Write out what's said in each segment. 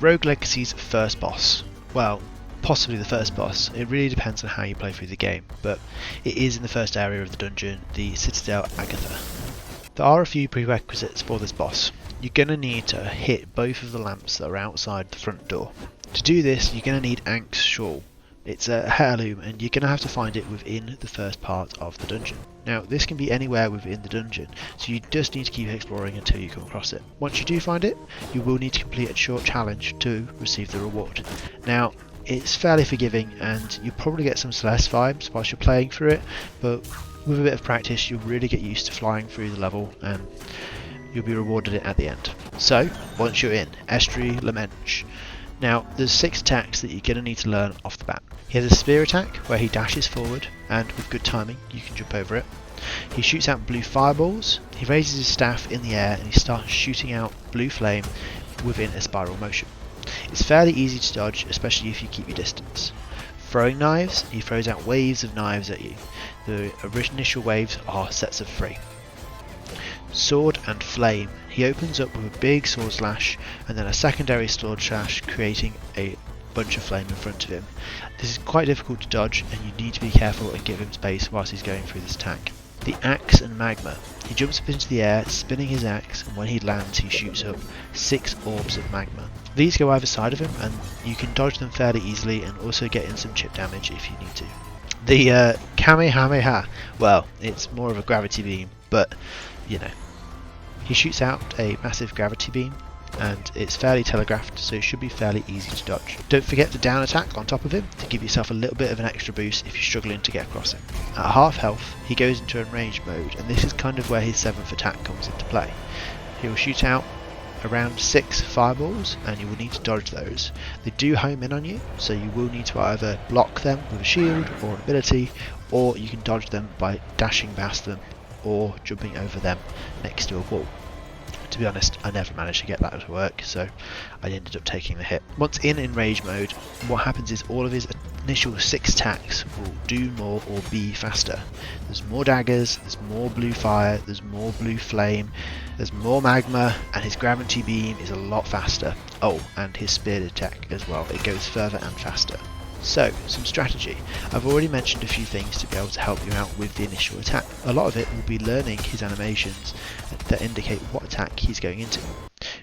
Rogue Legacy's first boss. Well, possibly the first boss. It really depends on how you play through the game, but it is in the first area of the dungeon, the Citadel Agatha. There are a few prerequisites for this boss. You're going to need to hit both of the lamps that are outside the front door. To do this, you're going to need Ank's Shawl. It's a heirloom and you're going to have to find it within the first part of the dungeon. Now this can be anywhere within the dungeon, so you just need to keep exploring until you come across it. Once you do find it, you will need to complete a short challenge to receive the reward. Now it's fairly forgiving and you probably get some Celeste vibes whilst you're playing through it, but with a bit of practice you'll really get used to flying through the level and you'll be rewarded it at the end. So once you're in Estuary Lamech. Now there's 6 attacks that you're going to need to learn off the bat. He has a spear attack where he dashes forward and with good timing you can jump over it. He shoots out blue fireballs, he raises his staff in the air and he starts shooting out blue flame within a spiral motion. It's fairly easy to dodge, especially if you keep your distance. Throwing knives, he throws out waves of knives at you. The initial waves are sets of 3. Sword and flame. He opens up with a big sword slash and then a secondary sword slash, creating a bunch of flame in front of him. This is quite difficult to dodge and you need to be careful and give him space whilst he's going through this attack. The axe and magma. He jumps up into the air, spinning his axe, and when he lands he shoots up 6 orbs of magma. These go either side of him and you can dodge them fairly easily and also get in some chip damage if you need to. The Kamehameha. Well, it's more of a gravity beam, but you know. He shoots out a massive gravity beam and it's fairly telegraphed, so it should be fairly easy to dodge. Don't forget the down attack on top of him to give yourself a little bit of an extra boost if you're struggling to get across him. At half health he goes into enraged mode and this is kind of where his 7th attack comes into play. He will shoot out around 6 fireballs and you will need to dodge those. They do home in on you, so you will need to either block them with a shield or an ability, or you can dodge them by dashing past them or jumping over them next to a wall. To be honest, I never managed to get that to work, so I ended up taking the hit. Once in enrage mode, what happens is all of his initial 6 attacks will do more or be faster. There's more daggers, there's more blue fire, there's more blue flame, there's more magma, and his gravity beam is a lot faster. Oh, and his spear attack as well, it goes further and faster. So, some strategy. I've already mentioned a few things to be able to help you out with the initial attack. A lot of it will be learning his animations that indicate what attack he's going into.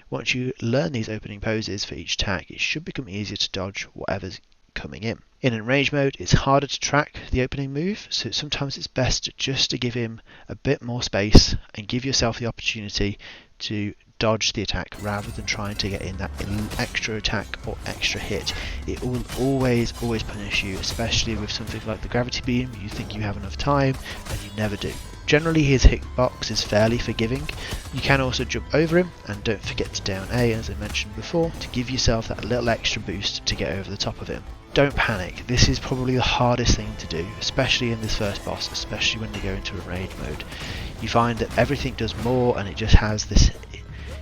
Once you learn these opening poses for each attack, it should become easier to dodge whatever's coming in. In enrage mode, it's harder to track the opening move, so sometimes it's best just to give him a bit more space and give yourself the opportunity to dodge the attack rather than trying to get in that extra attack or extra hit. It will always punish you, especially with something like the gravity beam. You think you have enough time and you never do. Generally his hitbox is fairly forgiving. You can also jump over him and don't forget to down A, as I mentioned before, to give yourself that little extra boost to get over the top of him. Don't panic, this is probably the hardest thing to do, especially in this first boss, especially when you go into enrage mode. You find that everything does more and it just has this,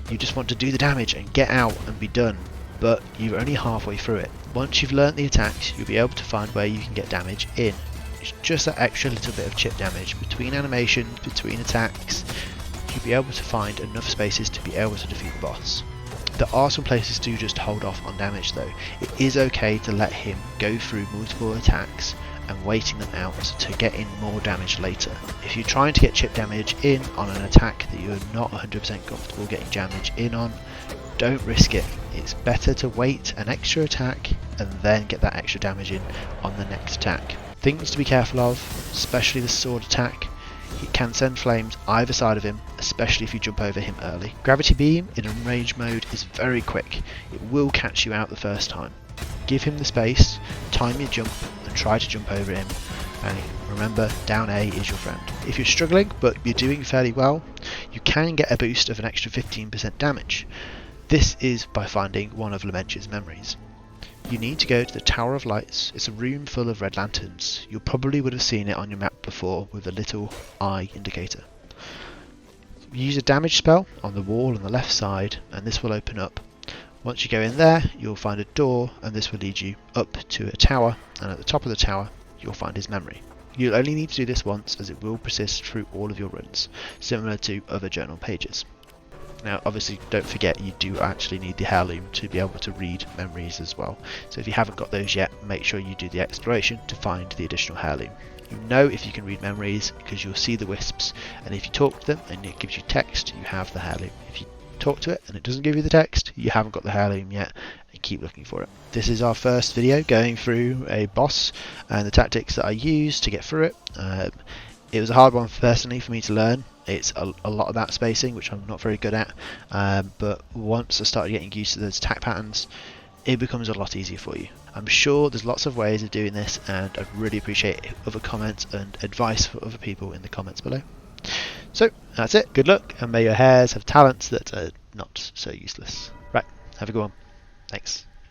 you just want to do the damage and get out and be done, but you're only halfway through it. Once you've learnt the attacks, you'll be able to find where you can get damage in. It's just that extra little bit of chip damage between animations, between attacks. You'll be able to find enough spaces to be able to defeat the boss. There are some places to just hold off on damage though. It is okay to let him go through multiple attacks and waiting them out to get in more damage later. If you're trying to get chip damage in on an attack that you're not 100% comfortable getting damage in on, don't risk it. It's better to wait an extra attack and then get that extra damage in on the next attack. Things to be careful of, especially the sword attack. He can send flames either side of him, especially if you jump over him early. Gravity beam in enrage mode is very quick. It will catch you out the first time. Give him the space, time your jump and try to jump over him, and remember, down A is your friend. If you're struggling but you're doing fairly well, you can get a boost of an extra 15% damage. This is by finding one of Lamech's memories. You need to go to the Tower of Lights. It's a room full of red lanterns. You probably would have seen it on your map before with a little eye indicator. Use a damage spell on the wall on the left side and this will open up. Once you go in there, you'll find a door and this will lead you up to a tower, and at the top of the tower you'll find his memory. You'll only need to do this once as it will persist through all of your runs, similar to other journal pages. Now obviously don't forget you do actually need the heirloom to be able to read memories as well. So if you haven't got those yet, make sure you do the exploration to find the additional heirloom. You know if you can read memories because you'll see the wisps, and if you talk to them and it gives you text, you have the heirloom. If you talk to it and it doesn't give you the text, you haven't got the heirloom yet, and keep looking for it. This is our first video going through a boss and the tactics that I used to get through it. It was a hard one personally for me to learn. It's a lot about spacing, which I'm not very good at, but once I started getting used to those attack patterns, it becomes a lot easier for you. I'm sure there's lots of ways of doing this, and I'd really appreciate other comments and advice for other people in the comments below. So that's it, good luck, and may your hairs have talents that are not so useless. Right, have a good one. Thanks.